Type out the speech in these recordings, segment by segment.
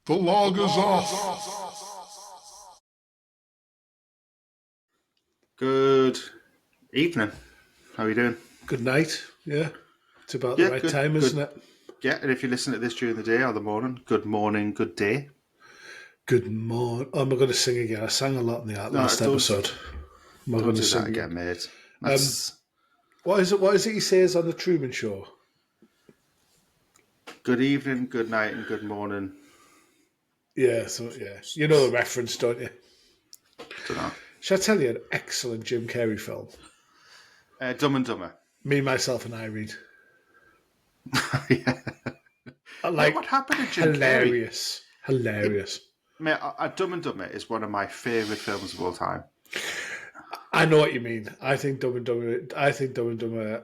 The log is off. Good evening. How are you doing? Good night. Yeah, it's about the right time, isn't it? Yeah, and if you listen to this during the day or the morning, good morning, good day. Good morning. Oh, am I going to sing again? I sang a lot in the last episode. Am I going to sing that again, mate? What is it he says on the Truman Show? Good evening, good night, and good morning. Yeah, you know the reference, don't you? Don't know. Shall I tell you an excellent Jim Carrey film? Dumb and Dumber. Me, Myself, and Irene. Yeah. What happened to Jim Carrey? Hilarious. Mate, Dumb and Dumber is one of my favourite films of all time. I know what you mean. I think Dumb and Dumber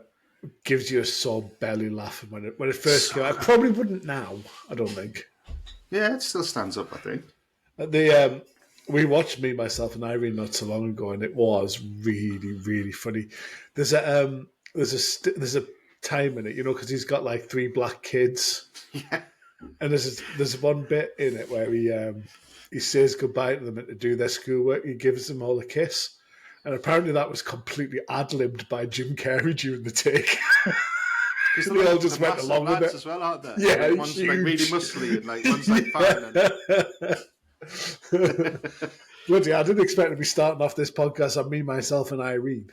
gives you a sore belly laugh when it first came out. I probably wouldn't now. I don't think. Yeah, it still stands up, I think. We watched Me, Myself, and Irene not so long ago, and it was really, really funny. There's a time in it, because he's got like 3 black kids. Yeah. And there's one bit in it where he says goodbye to them and to do their schoolwork. He gives them all a kiss. And apparently that was completely ad-libbed by Jim Carrey during the take. Because they all just went along with it as well, aren't they? Yeah, like one's like really muscly and like one's like fine. Bloody, I didn't expect to be starting off this podcast on Me, Myself, and Irene.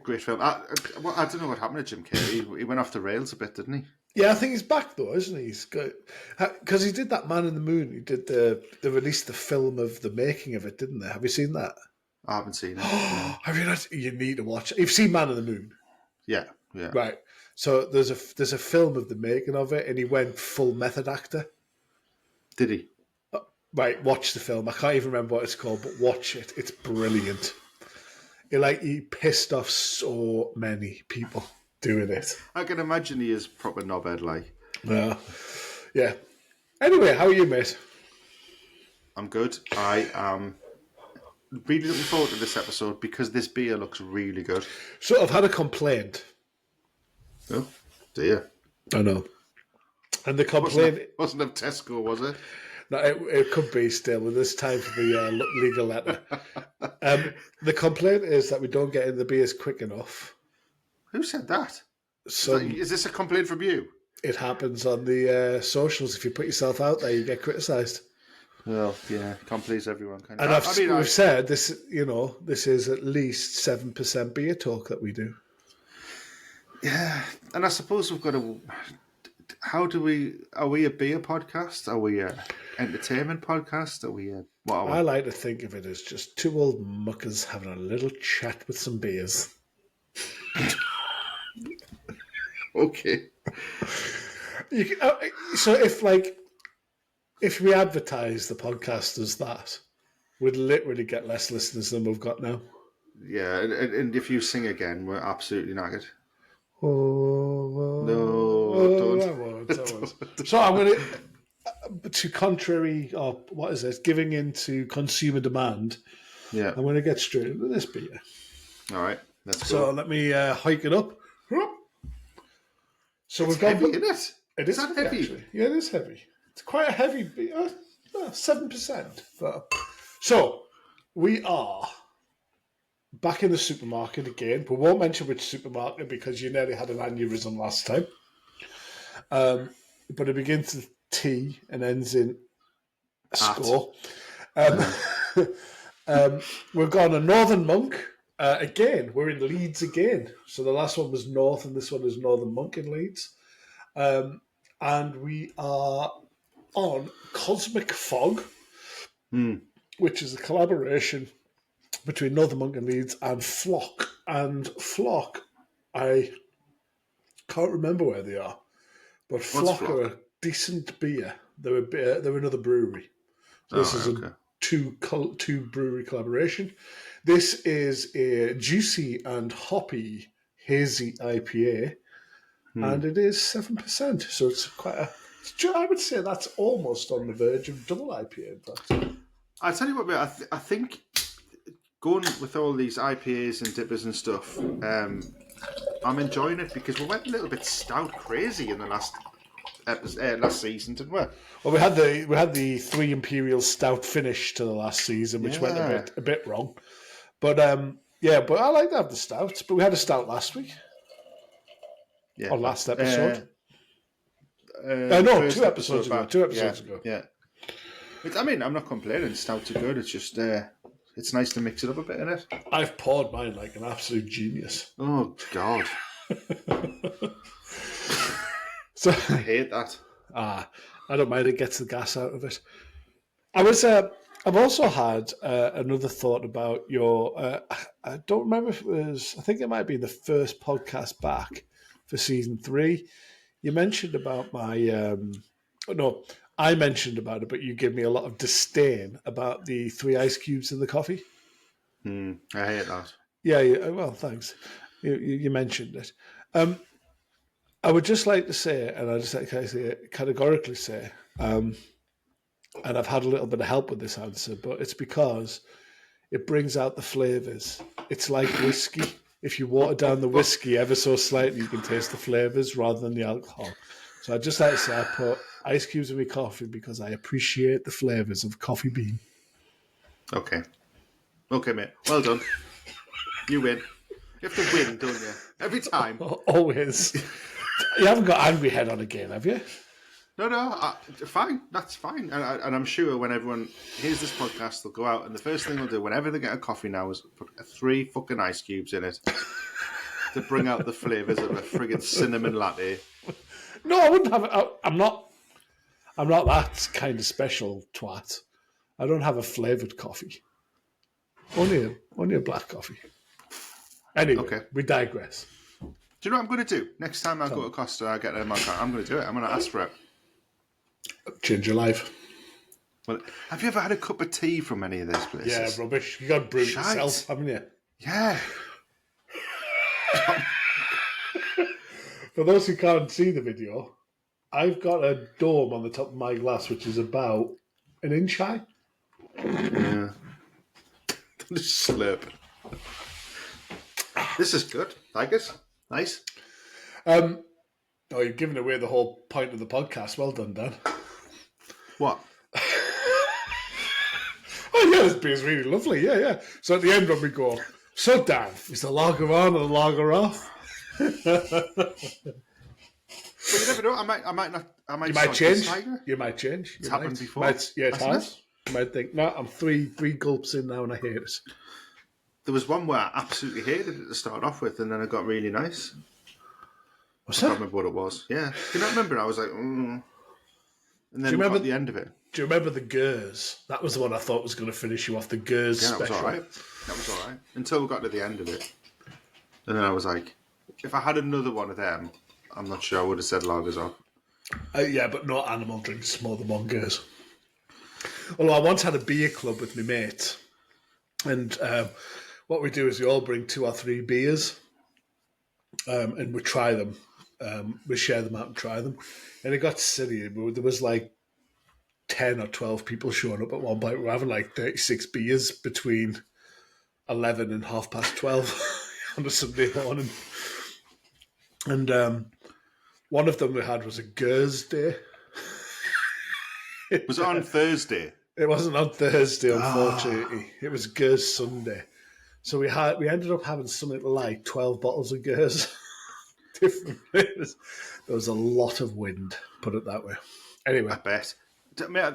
Great film. I don't know what happened to Jim Carrey. He went off the rails a bit, didn't he? Yeah, I think he's back though, isn't he? He's good because he did that Man in the Moon. He did they released the film of the making of it, didn't they? Have you seen that? I haven't seen it. Have you not? You need to watch it. You've seen Man in the Moon? Yeah. Right. So there's a film of the making of it, and he went full method actor. Did he? Right. Watch the film. I can't even remember what it's called, but watch it. It's brilliant. He pissed off so many people doing it. I can imagine he is proper knobhead like. Yeah. Anyway, how are you, mate? I'm good. I am really looking forward to this episode because this beer looks really good. So I've had a complaint. Oh, dear. I know. And the complaint... Wasn't of Tesco, was it? No, it could be still, and it's time for the legal letter. The complaint is that we don't get in the beers quick enough. Who said that? Is this a complaint from you? It happens on the socials. If you put yourself out there, you get criticised. Well, yeah, can't please everyone. Can you? And we've said this. This is at least 7% beer talk that we do. Yeah, and I suppose we've got to. Are we a beer podcast? Are we a entertainment podcast? Are we a what? Are we? I like to think of it as just 2 old muckers having a little chat with some beers. Okay. So if we advertise the podcast as that, we'd literally get less listeners than we've got now. Yeah, and if you sing again, we're absolutely knackered. Oh, no, don't. I won't. So I'm going to contrary, or what is this? Giving into consumer demand. Yeah, I'm going to get straight into this beer. All right, let's go. So let me hike it up. So it's heavy, isn't it? It is that heavy. Actually. Yeah, it is heavy. It's quite a heavy beer. 7%. So we are back in the supermarket again. We won't mention which supermarket because you nearly had an aneurysm last time. But it begins with T and ends in score. We've gone a Northern Monk. Again, we're in Leeds again. So the last one was North and this one is Northern Monk in Leeds. And we are on Cosmic Fog, which is a collaboration between Northern Monk and Leeds and Flock. And Flock, I can't remember where they are, but Flock are a decent beer. They're another brewery. So this is a two brewery collaboration. This is a juicy and hoppy hazy IPA, and it is 7%. So it's quite a. I would say that's almost on the verge of double IPA. In fact, I tell you what, mate, I think going with all these IPAs and dippers and stuff, I'm enjoying it because we went a little bit stout crazy in the last last season, didn't we? Well, we had the 3 Imperial Stout finish to the last season, which went a bit wrong. But but I like to have the stouts. But we had a stout last week. Yeah. Or last episode. No, 2 episodes ago. back. 2 episodes ago. Yeah. I mean, I'm not complaining. Stouts are good. It's just it's nice to mix it up a bit, isn't it? I've poured mine like an absolute genius. Oh God. So I hate that. I don't mind. It gets the gas out of it. I've also had another thought about your. I don't remember if it was. I think it might be the first podcast back for season 3. You mentioned about my. No, I mentioned about it, but you gave me a lot of disdain about the 3 ice cubes in the coffee. I hate that. Yeah. Well, thanks. You mentioned it. I would just like to say, and I just like to categorically say, and I've had a little bit of help with this answer, but it's because it brings out the flavours. It's like whiskey. If you water down the whiskey ever so slightly, you can taste the flavours rather than the alcohol. So I'd just like to say I put ice cubes in my coffee because I appreciate the flavours of coffee bean. Okay, mate. Well done. You win. You have to win, don't you? Every time. Always. You haven't got angry head on again, have you? No, fine. That's fine. And I'm sure when everyone hears this podcast, they'll go out and the first thing they'll do whenever they get a coffee now is put 3 fucking ice cubes in it to bring out the flavours of a friggin' cinnamon latte. No, I wouldn't have it. I'm not that kind of special twat. I don't have a flavoured coffee. Only a black coffee. Anyway, Okay. We digress. Do you know what I'm going to do? Next time I go to Costa, I get a marca. I'm going to do it. I'm going to ask for it. Change your life. Well, have you ever had a cup of tea from any of these places? Yeah, rubbish. You got to brew it Shite. yourself, haven't you? Yeah. For those who can't see the video, I've got a dome on the top of my glass, which is about an inch high. Yeah. Just slurp. This is good. Like it? Nice. Oh, you've given away the whole point of the podcast. Well done, Dan. What? Oh, yeah, this beer's really lovely. Yeah. So at the end when we go, so Dan, is the lager on or the lager off? But you never know. I might not. You might change. You might change. It's happened before. It has. You might think, no, I'm three gulps in now and I hate it. There was one where I absolutely hated it to start off with, and then it got really nice. What's I that? can't remember what it was. Yeah. Do you not remember? I was like, And then you remember got the end of it. Do you remember the Gers? That was the one I thought was going to finish you off, the Gers Yeah, that was special. all right. That was all right. Until we got to the end of it. And then I was like, if I had another one of them, I'm not sure I would have said lagers on. Yeah, but no animal drinks more than one Gers. Although I once had a beer club with my mates, and what we do is we all bring 2 or 3 beers, and we try them. We share them out and try them. And it got silly. There was like 10 or 12 people showing up at one point. We were having like 36 beers between 11 and 12:30 on a Sunday morning. And one of them we had was a Gers Day. Was it on Thursday? It wasn't on Thursday, unfortunately. It was Gers Sunday. So we ended up having something like 12 bottles of Gers. Different flavors. There was a lot of wind, put it that way. Anyway. I bet.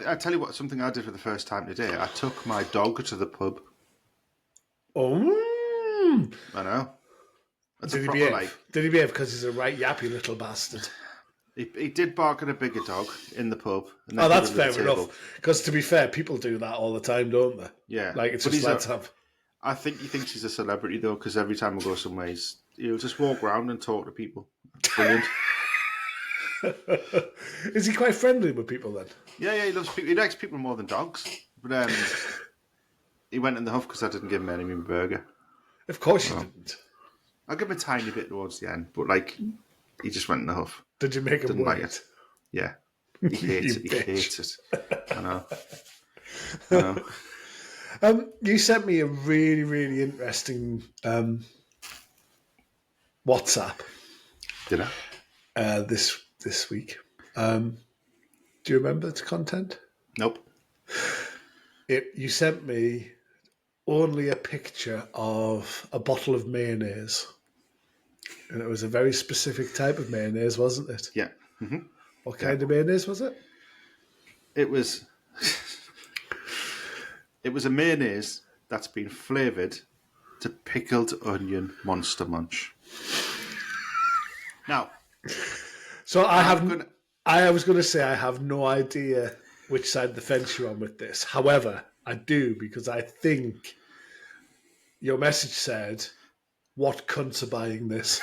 I tell you what, something I did for the first time today. I took my dog to the pub. Oh. I know. That's Did a he proper, behave? like... Did he behave? Because he's a right yappy little bastard. He did bark at a bigger dog in the pub. And then Oh, that's put him fair at the table. enough. Because to be fair, people do that all the time, don't they? Yeah. Like, it's But just he's let's have... I think he thinks he's a celebrity, though, because every time we go somewhere, he'll just walk around and talk to people. Brilliant. Is he quite friendly with people then? Yeah, he loves people. He likes people more than dogs. But he went in the huff because I didn't give him any of my burger. Of course you didn't. I gave him a tiny bit towards the end, but like he just went in the huff. Did you make him Didn't like wait? it. Yeah, he hates You it. He bitch. hates it. I know. You sent me a really, really interesting WhatsApp Did I? this week. Do you remember its content? Nope. You sent me only a picture of a bottle of mayonnaise. And it was a very specific type of mayonnaise, wasn't it? Yeah. Mm-hmm. What kind of mayonnaise was it? It was a mayonnaise that's been flavoured to pickled onion Monster Munch. Now, so I was going to say I have no idea which side of the fence you're on with this. However, I do because I think your message said, "What cunts are buying this?"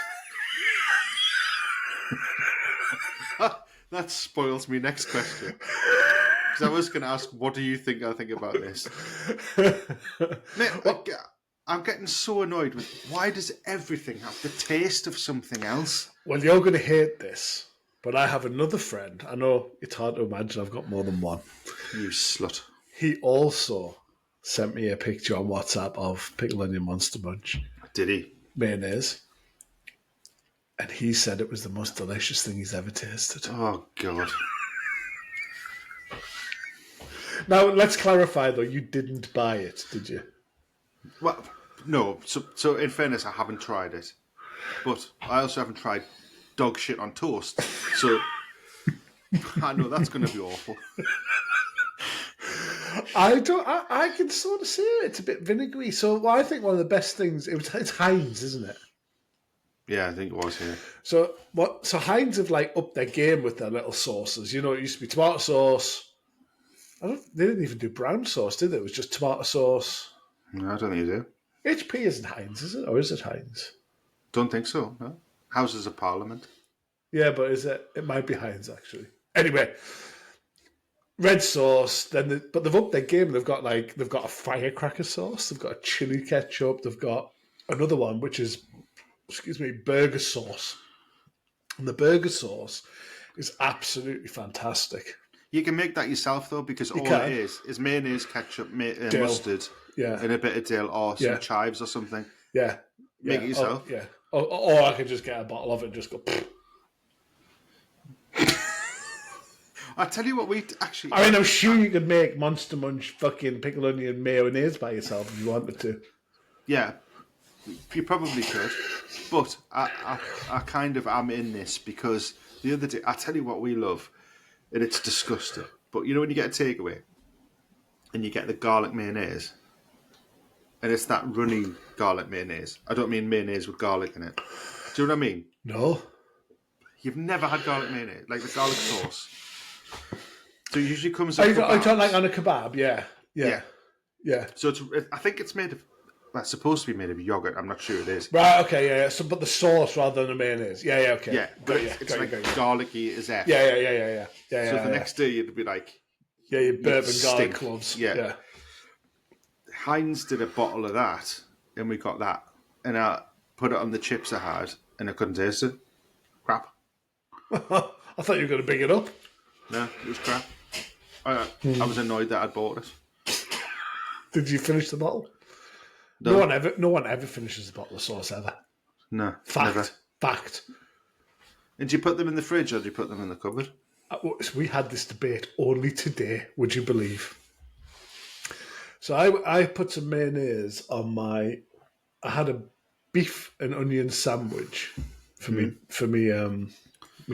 that spoils me next question. Because I was going to ask, what do you think I think about this? Mate, I'm getting so annoyed with why does everything have the taste of something else? Well, you're going to hate this, but I have another friend. I know it's hard to imagine I've got more than one. You slut. He also sent me a picture on WhatsApp of Pickled Onion Monster Munch. Did he? Mayonnaise. And he said it was the most delicious thing he's ever tasted. Oh, God. Now, let's clarify, though, you didn't buy it, did you? Well, no. So in fairness, I haven't tried it. But I also haven't tried dog shit on toast. So I know that's going to be awful. I can sort of see it. It's a bit vinegary. So I think one of the best things, it's Heinz, isn't it? Yeah, I think it was here. So Heinz have like upped their game with their little sauces. You know, it used to be tomato sauce. They didn't even do brown sauce, did they? It was just tomato sauce. No, I don't think you do. HP isn't Heinz, is it? Or is it Heinz? Don't think so, no. Houses of Parliament. Yeah, but is it? It might be Heinz, actually. Anyway, red sauce. But they've upped their game. They've got a firecracker sauce. They've got a chili ketchup. They've got another one, which is, burger sauce. And the burger sauce is absolutely fantastic. You can make that yourself, though, because all it is mayonnaise, ketchup, mustard, and a bit of dill or some chives or something. Yeah. Make it yourself. Or I could just get a bottle of it and just go... I tell you what, we actually... I mean, I'm sure you could make Monster Munch fucking pickled onion mayonnaise by yourself if you wanted to. Yeah, you probably could. But I kind of am in this because the other day... I tell you what we love, and it's disgusting. But you know when you get a takeaway and you get the garlic mayonnaise, and it's that runny garlic mayonnaise. I don't mean mayonnaise with garlic in it. Do you know what I mean? No. You've never had garlic mayonnaise, like the garlic sauce. So it usually comes. I don't like on a kebab. Yeah. So I think it's made of. Well, it's supposed to be made of yogurt. I'm not sure it is. Right. Okay. Yeah. So, but the sauce rather than the mayonnaise. Yeah. Okay. Yeah, but it's like garlicky as F. Yeah. So the next day you'd be like. Yeah, your bourbon garlic stink. cloves. Yeah. Heinz did a bottle of that, and we got that, and I put it on the chips I had, and I couldn't taste it. Crap. I thought you were going to big it up. No, it was crap. I was annoyed that I'd bought it. Did you finish the bottle? No one ever finishes a bottle of sauce ever. No, Fact. never. Fact. And do you put them in the fridge or do you put them in the cupboard? We had this debate only today, would you believe? So I put some mayonnaise on I had a beef and onion sandwich for me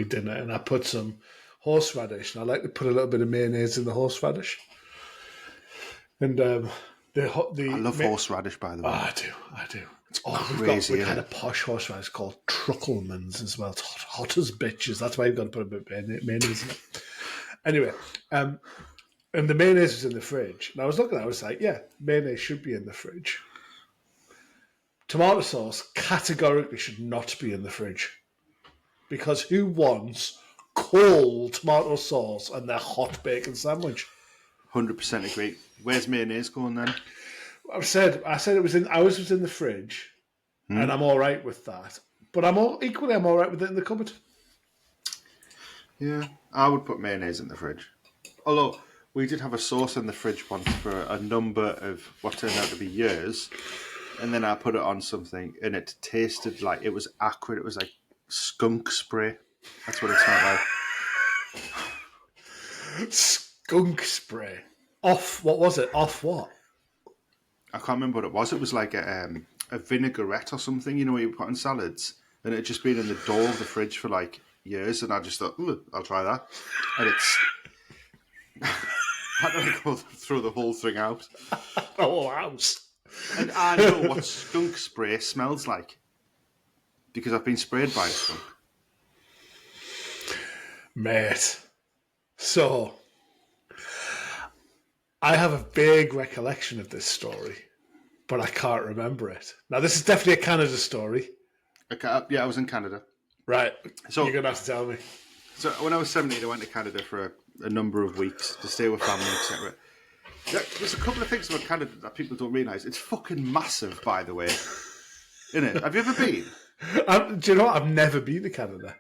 dinner, and I put some horseradish, and I like to put a little bit of mayonnaise in the horseradish. And I love horseradish, by the way. I do. It's crazy. We had a posh horseradish called Truckleman's as well. It's hot as bitches. That's why you've got to put a bit of mayonnaise in it. Anyway, and the mayonnaise was in the fridge. And I was looking at it, I was like, yeah, mayonnaise should be in the fridge. Tomato sauce categorically should not be in the fridge. Because who wants cold tomato sauce on their hot bacon sandwich? 100% agree. Where's mayonnaise going then? I said it was in. Ours was in the fridge, and I'm all right with that. But I'm all right with it in the cupboard. Yeah, I would put mayonnaise in the fridge. Although we did have a sauce in the fridge once for a number of what turned out to be years, and then I put it on something, and it tasted like it was acrid. It was like skunk spray. That's what it smelled like. Skunk spray. Off, what was it? Off what? I can't remember what it was. It was like a vinaigrette or something, you know, what you put in salads. And it had just been in the door of the fridge for like years. And I just thought, I'll try that. And it's... I don't go throw the whole thing out. The whole house. And I know what skunk spray smells like. Because I've been sprayed by a skunk. Mate. So, I have a vague recollection of this story, but I can't remember it. Now, this is definitely a Canada story. Okay, yeah, I was in Canada. Right. So you're going to have to tell me. So when I was 17, I went to Canada for a number of weeks to stay with family, etc. There's a couple of things about Canada that people don't realise. It's fucking massive, by the way. Isn't it? Have you ever been? Do you know what? I've never been to Canada.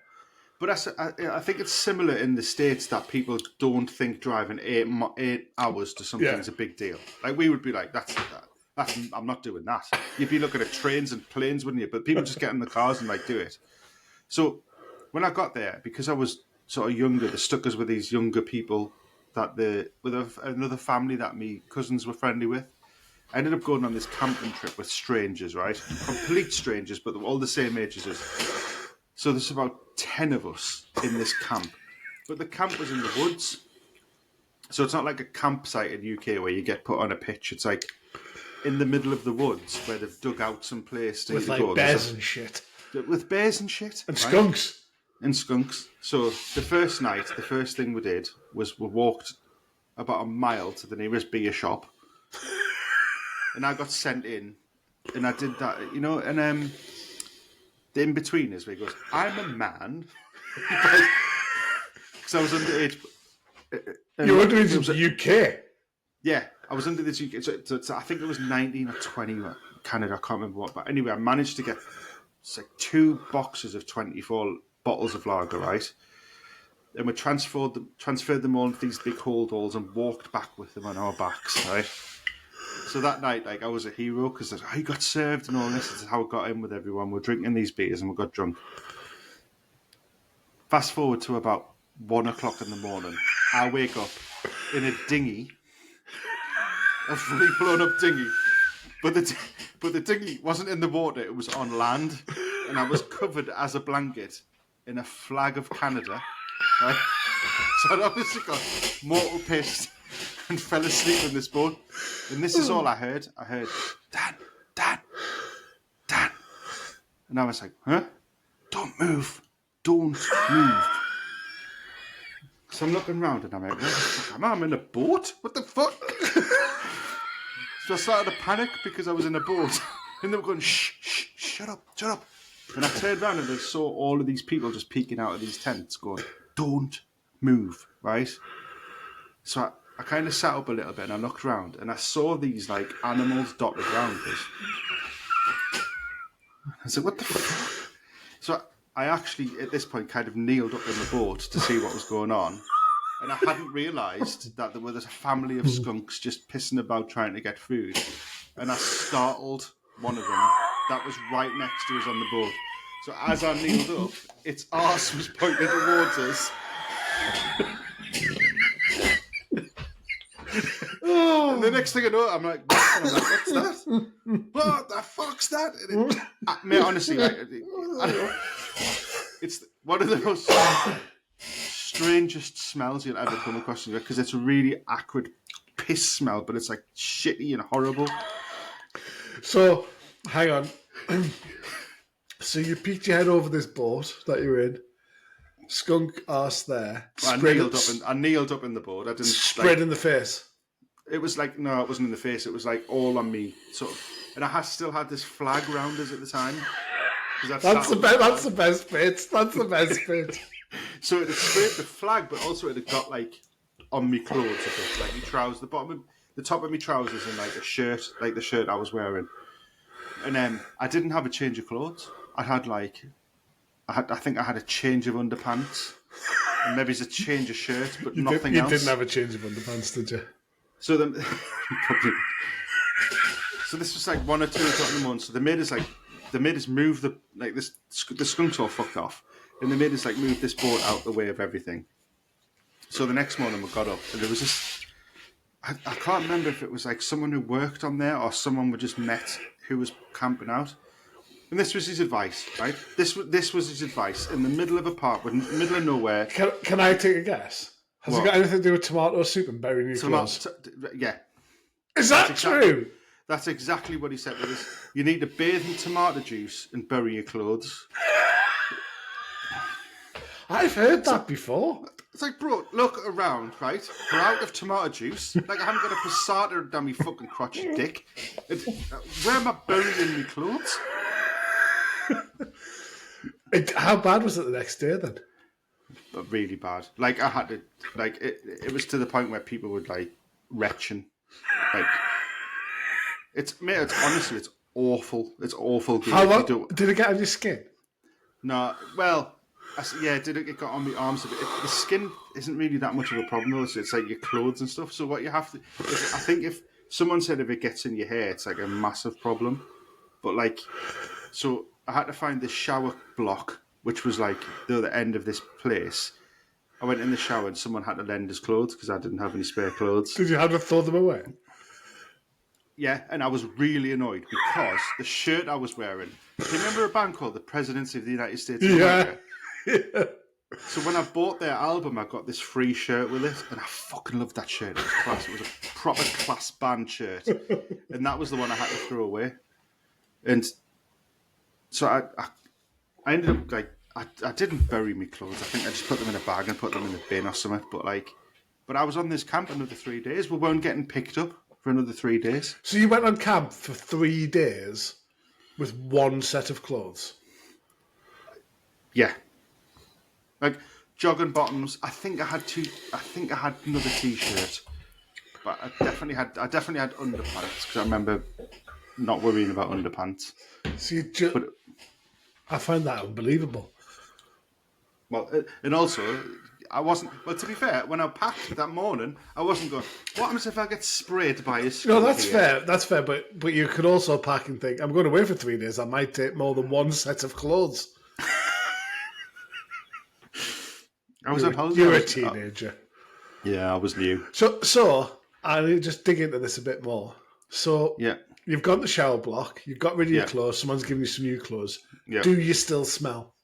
But I think it's similar in the States that people don't think driving 8 hours to something is a big deal. Like, we would be like, I'm not doing that. You'd be looking at trains and planes, wouldn't you? But people just get in the cars and like do it. So when I got there, because I was sort of younger, they stuck us with these younger people with another family that me cousins were friendly with. I ended up going on this camping trip with strangers, right? Complete strangers, but they were all the same age as us. So there's about 10 of us in this camp. But the camp was in the woods. So it's not like a campsite in the UK where you get put on a pitch. It's like in the middle of the woods where they've dug out some place to with like go. Bears and shit. With bears and shit. And skunks. And skunks. So the first night, the first thing we did was we walked about a mile to the nearest beer shop. And I got sent in. And I did that, you know, and the in-betweeners where he goes, I'm a man. Because I was underage. You were underage in the UK? Yeah, I was under this UK. So I think it was 19 or 20 Canada, I can't remember what. But anyway, I managed to get like 2 boxes of 24 bottles of lager, right? And we transferred them all into these big holdalls and walked back with them on our backs, right? So that night, like, I was a hero because I got served and all this. This is how I got in with everyone. We're drinking these beers and we got drunk. Fast forward to about 1 o'clock in the morning. I wake up in a dinghy, a fully blown up dinghy. But the dinghy wasn't in the water, it was on land. And I was covered as a blanket in a flag of Canada. Right? So I'd obviously got mortal pissed and fell asleep in this boat. And this is all I heard. I heard, Dan, Dan, Dan. And I was like, huh? Don't move. Don't move. So I'm looking around and I'm like, where the fuck am I? I'm in a boat? What the fuck? So I started to panic because I was in a boat. And they were going, shh, shh, shut up, shut up. And I turned around and I saw all of these people just peeking out of these tents going, don't move, right? So I kind of sat up a little bit and I looked around and I saw these like animals dotted around us. I said, what the fuck? So I actually, at this point, kind of kneeled up in the boat to see what was going on. And I hadn't realised that there was a family of skunks just pissing about trying to get food. And I startled one of them that was right next to us on the boat. So as I kneeled up, its arse was pointing towards us. And the next thing I know, I'm like, what's that? What the fuck's that? Mate, honestly, like, it's one of the most strangest smells you'll ever come across because it's a really acrid piss smell, but it's like shitty and horrible. So, hang on. So you peeked your head over this boat that you're in. Skunk arse there. I kneeled up in the boat. I didn't spread in the face. It was like, no, it wasn't in the face. It was like all on me, sort of. And I still had this flag around us at the time. That's the best bit. That's the best bit. So it had sprayed the flag, but also it had got like on me clothes a bit, like my trousers, the top of my trousers, and like a shirt, like the shirt I was wearing. And I didn't have a change of clothes. I think I had a change of underpants, and maybe it's a change of shirt, but nothing else. You didn't have a change of underpants, did you? So then, so this was like 1 or 2 o'clock in the morning. So they made us move the skunks all fucked off, and they made us like move this boat out the way of everything. So the next morning we got up and there was this. I can't remember if it was like someone who worked on there or someone we just met who was camping out. And this was his advice, right? This was his advice in the middle of a park, in the middle of nowhere. Can I take a guess? Has it got anything to do with tomato soup and burying your clothes? Yeah. Is that true? That's exactly what he said with us. You need to bathe in tomato juice and bury your clothes. I've heard that before. It's like, bro, look around, right? We're out of tomato juice. Like, I haven't got a passata down my fucking crotch, you dick. Where am I burying my clothes? How bad was it the next day then? But really bad. Like, I had to, like, it was to the point where people would, like, retching. Like, honestly, it's awful. It's awful. How long? Did it get on your skin? No, well... it got on my arms a bit. The skin isn't really that much of a problem, though. It's like your clothes and stuff. So what you have to... I think if someone said if it gets in your hair, it's like a massive problem. But like... So I had to find this shower block, which was like the other end of this place. I went in the shower and someone had to lend his clothes because I didn't have any spare clothes. Did you have to throw them away? Yeah, and I was really annoyed because the shirt I was wearing... Do you remember a band called the Presidency of the United States of America? Yeah. So when I bought their album, I got this free shirt with it, and I fucking loved that shirt. It was class. It was a proper class band shirt, and that was the one I had to throw away. And so I ended up like I didn't bury my clothes. I think I just put them in a bag and put them in the bin or something. But I was on this camp another 3 days. We weren't getting picked up for another 3 days. So you went on camp for 3 days with one set of clothes? Yeah. Like jogging bottoms. I think I had another t-shirt, but I definitely had underpants because I remember not worrying about underpants. So I find that unbelievable. Well, and also I wasn't. Well, to be fair, when I packed that morning, I wasn't going. What happens if I get sprayed by a skunk? No, that's fair. That's fair. But you could also pack and think, I'm going away for 3 days. I might take more than one set of clothes. I was on holiday. You're a teenager. Yeah, I was new. So I need to just dig into this a bit more. So yeah, you've got the shower block. You've got rid of your clothes. Someone's given you some new clothes. Yeah. Do you still smell?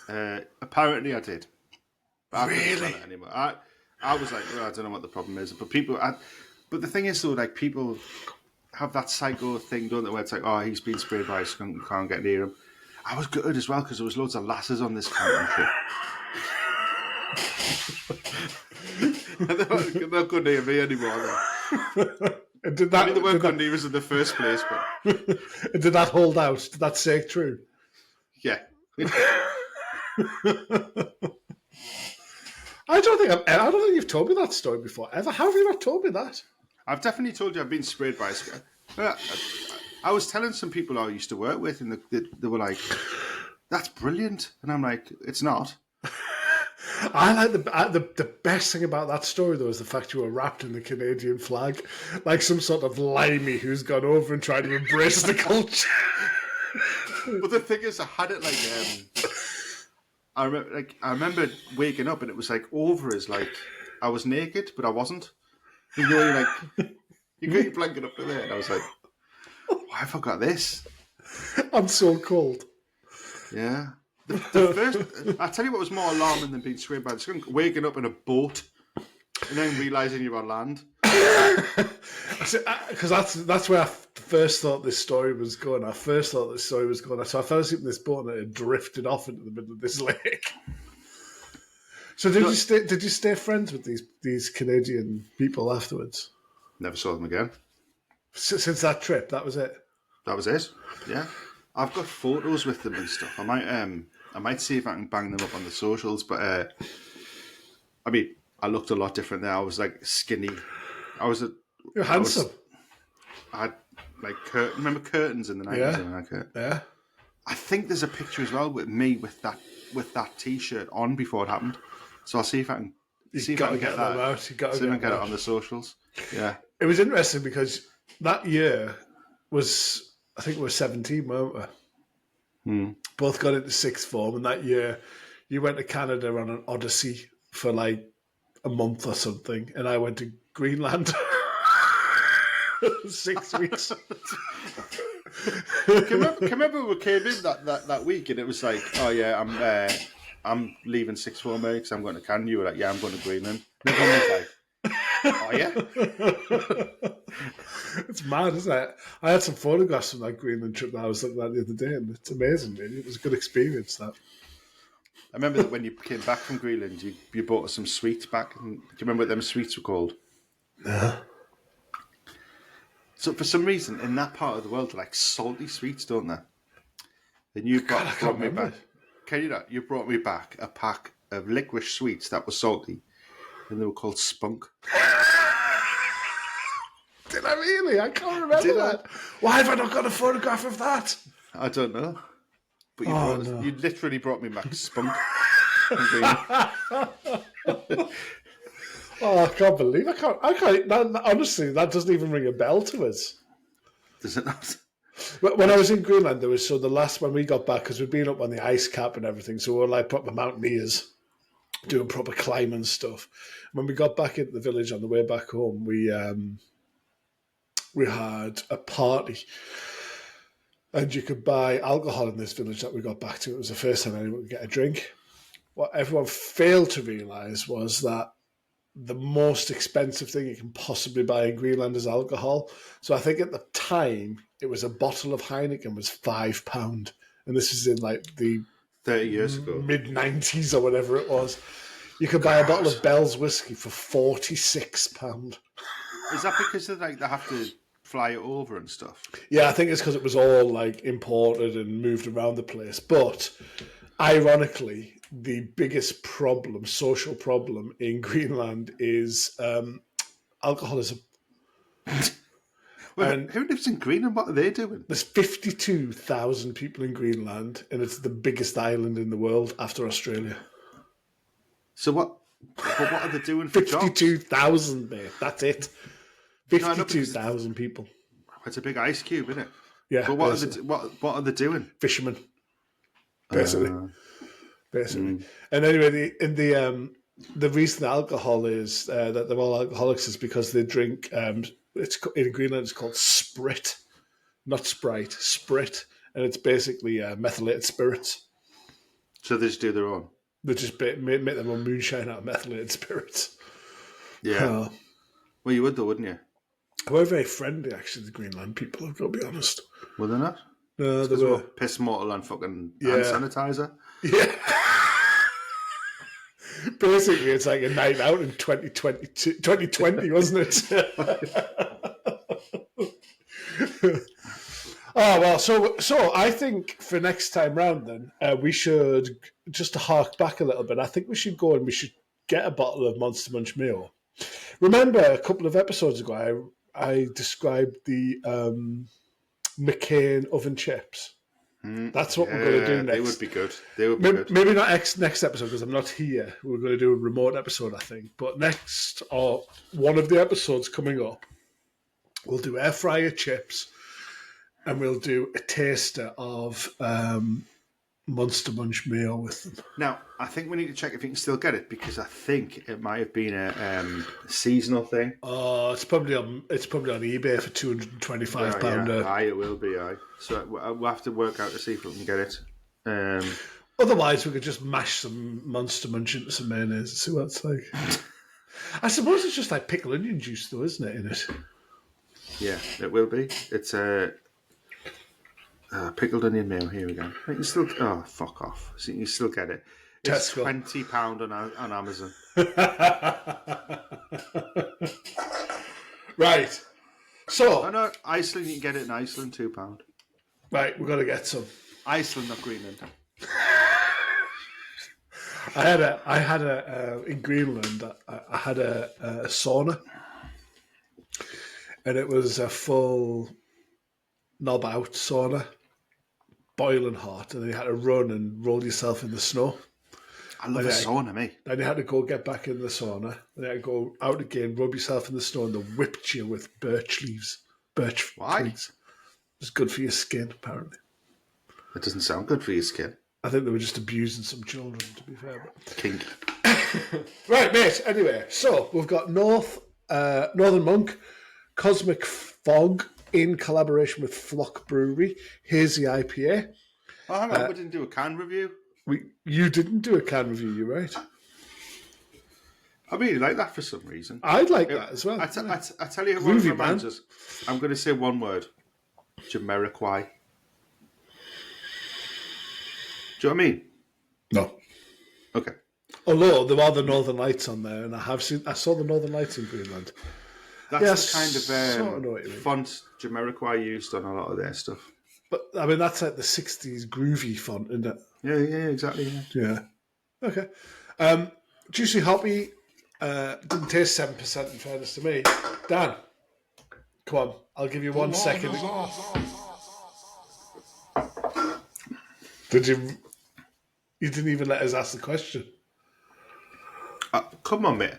Apparently, I did. But really? I couldn't smell it anymore. I was like, well, I don't know what the problem is, but but the thing is, though, like people have that psycho thing, don't they? Where it's like, oh, he's been sprayed by a skunk, you can't get near him. I was gutted as well because there was loads of lasses on this camping trip. They're not good near me anymore. They weren't good near us in the first place, but did that hold out? Did that say true? Yeah. I don't think you've told me that story before ever. How have you not told me that? I've definitely told you I've been sprayed by a skunk. I was telling some people I used to work with, and they were like, "That's brilliant," and I'm like, "It's not." I like the best thing about that story though is the fact you were wrapped in the Canadian flag, like some sort of limey who's gone over and tried to embrace the culture. But the thing is, I had it like I remember waking up and it was like over as like I was naked, but I wasn't. You know, you're like you got your blanket up to there, and I was like, why have I got this? I'm so cold. Yeah. The first, I tell you what was more alarming than being sprayed by the skunk: waking up in a boat and then realising you're on land. Because that's where I first thought this story was going. So I fell asleep in this boat and it had drifted off into the middle of this lake. So did you stay friends with these Canadian people afterwards? Never saw them again. Since that trip, that was it. That was it. Yeah, I've got photos with them and stuff. I might see if I can bang them up on the socials. But I mean, I looked a lot different there. I was like skinny. You're handsome. I had like remember curtains in the 90s? Yeah. I think there's a picture as well with me with that t-shirt on before it happened. So I'll see if I can get that out. You got to get it on the socials. Yeah. It was interesting because that year was, I think we were 17, weren't we? Both got into sixth form, and that year you went to Canada on an odyssey for like a month or something, and I went to Greenland 6 weeks. Can you remember we came in that week and it was like, oh yeah, I'm leaving sixth form because I'm going to Canada. You were like, yeah, I'm going to Greenland. And everyone was like, oh yeah. It's mad, isn't it? I had some photographs from that Greenland trip that I was looking at the other day, and it's amazing, really. It was a good experience, that. I remember that when you came back from Greenland, you bought us some sweets back. And, do you remember what them sweets were called? No. So for some reason, in that part of the world, they like salty sweets, don't they? And you brought me back. Can you know? You brought me back a pack of licorice sweets that were salty, and they were called Skunk. Did I really? I can't remember that. Why have I not got a photograph of that? I don't know. But you literally brought me back Spunk. Oh, I can't believe I can't. Honestly, that doesn't even ring a bell to us. Does it not? When I was in Greenland, the last when we got back, because we'd been up on the ice cap and everything, so we were like proper mountaineers, doing proper climbing stuff. When we got back into the village on the way back home, we had a party, and you could buy alcohol in this village that we got back to. It was the first time anyone could get a drink. What everyone failed to realise was that the most expensive thing you can possibly buy in Greenland is alcohol. So I think at the time, it was a bottle of Heineken was £5. And this is in like the 30 years ago, mid-90s or whatever it was. You could buy a bottle of Bell's whiskey for £46. Is that because they have to fly it over and stuff? Yeah, I think it's because it was all like imported and moved around the place. But ironically, the biggest social problem in Greenland is alcoholism. Well, who lives in Greenland? What are they doing? There's 52,000 people in Greenland, and it's the biggest island in the world after Australia. So what are they doing for 52,000, mate. That's it. 52,000 people. It's a big ice cube, isn't it? Yeah. But what are they doing? Fishermen, basically. And anyway, the reason alcohol is that they're all alcoholics is because they drink. It's in Greenland. It's called Sprit, not Sprite. Sprit, and it's basically methylated spirits. So they just do their own. They just make their own moonshine out of methylated spirits. Yeah. Well, you would though, wouldn't you? We're very friendly, actually, the Greenland people, I've got to be honest. Were they not? No, they were. Piss mortal and fucking hand sanitizer. Yeah. Basically, it's like a night out in 2020, wasn't it? Oh, well, so I think for next time round then, we should, just to hark back a little bit, I think we should go and we should get a bottle of Monster Munch Mayo. Remember a couple of episodes ago, I described the McCain oven chips. That's what we're going to do next. They would be good. They would be good. Maybe not next episode because I'm not here. We're going to do a remote episode, I think. But next, or one of the episodes coming up, we'll do air fryer chips and we'll do a taster of Monster Munch Mayo with them. Now, I think we need to check if you can still get it because I think it might have been a seasonal thing. Oh, it's probably on eBay for £225. Yeah. Aye, it will be. Aye, so we'll have to work out to see if we can get it. Otherwise, we could just mash some Monster Munch into some mayonnaise and see what it's like. I suppose it's just like pickled onion juice, though, isn't it? In it. Yeah, it will be. It's pickled onion mayo. Here we go. You can still. Oh, fuck off! So you can still get it. It's £20 on Amazon. Right. So. Oh no, Iceland. You can get it in Iceland. £2. Right, we've got to get some. Iceland, not Greenland. I had a in Greenland. I had a sauna, and it was a full knob out sauna, boiling hot, and then you had to run and roll yourself in the snow. I love a sauna, mate. Then you had to go get back in the sauna, and you had to go out again, rub yourself in the snow, and they whipped you with birch leaves. Why? Twigs. It's good for your skin, apparently. It doesn't sound good for your skin. I think they were just abusing some children, to be fair. But... Kink. Right, mate. Anyway, so we've got Northern Monk, Cosmic Fog in collaboration with Flock Brewery, Hazy IPA. Oh, hang on, we didn't do a can review. You didn't do a can review, you're right. I really like that for some reason. I'd like that as well. I tell you Groovy, what reminds us. I'm going to say one word. Jamiroquai. Do you know what I mean? No. Okay. Although there are the Northern Lights on there, and I saw the Northern Lights in Greenland. That's the kind of sort of know what you mean. font Jamiroquai used on a lot of their stuff. But I mean, that's like the '60s groovy font, isn't it? Yeah, exactly. Yeah. Okay. Juicy hoppy. Didn't taste 7% in fairness to me. Dan, come on. I'll give you 1 second. Did you? You didn't even let us ask the question. Come on, mate.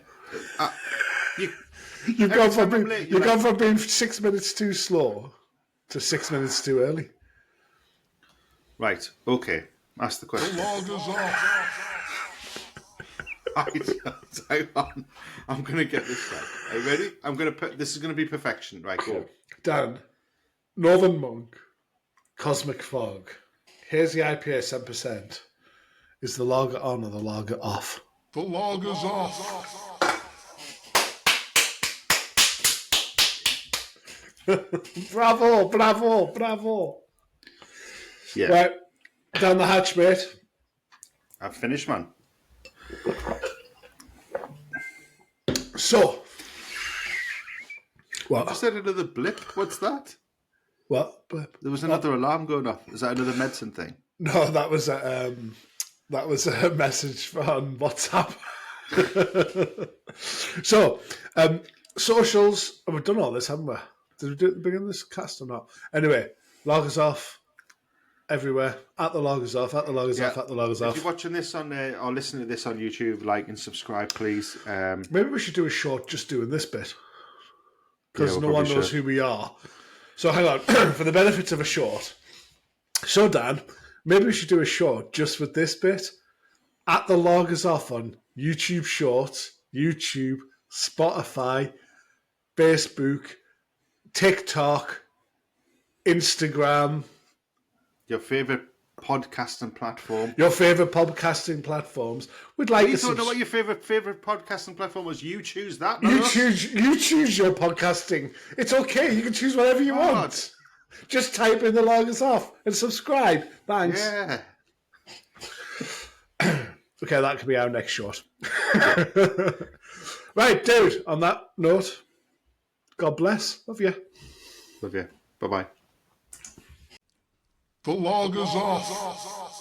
You've gone from being 6 minutes too slow to 6 minutes too early. Right. Okay. Ask the question. Hang on. I'm going to get this right. Are you ready? This is going to be perfection. Right, go. Dan, Northern Monk, Cosmic Fog, Hazy IPA 7%. Is the lager on or the lager off? The lager's off. Bravo. Yeah. Right, down the hatch, mate. I've finished, man. So, what? I said another blip. What's that? What? There was another alarm going off. Is that another medicine thing? No, that was a message on WhatsApp. So, socials. Oh, we've done all this, haven't we? Did we do it at the beginning of this cast or not? Anyway, loggers off everywhere. At the loggers off. At the loggers off. At the loggers off. If you're watching this on or listening to this on YouTube, like and subscribe, please. Maybe we should do a short just doing this bit because no one knows who we are. So hang on, for the benefits of a short. So Dan, maybe we should do a short just with this bit. At the loggers off on YouTube Shorts, YouTube, Spotify, Facebook, TikTok, Instagram. Your favourite podcasting platform. Your favourite podcasting platforms. We'd like you don't know what your favourite podcasting platform was. You choose that. You choose your podcasting. It's okay. You can choose whatever you want. Just type in the loggers off and subscribe. Thanks. Yeah. Okay, that could be our next shot. Right, dude, on that note, God bless. Love you. Love you. Bye-bye. The lager's off.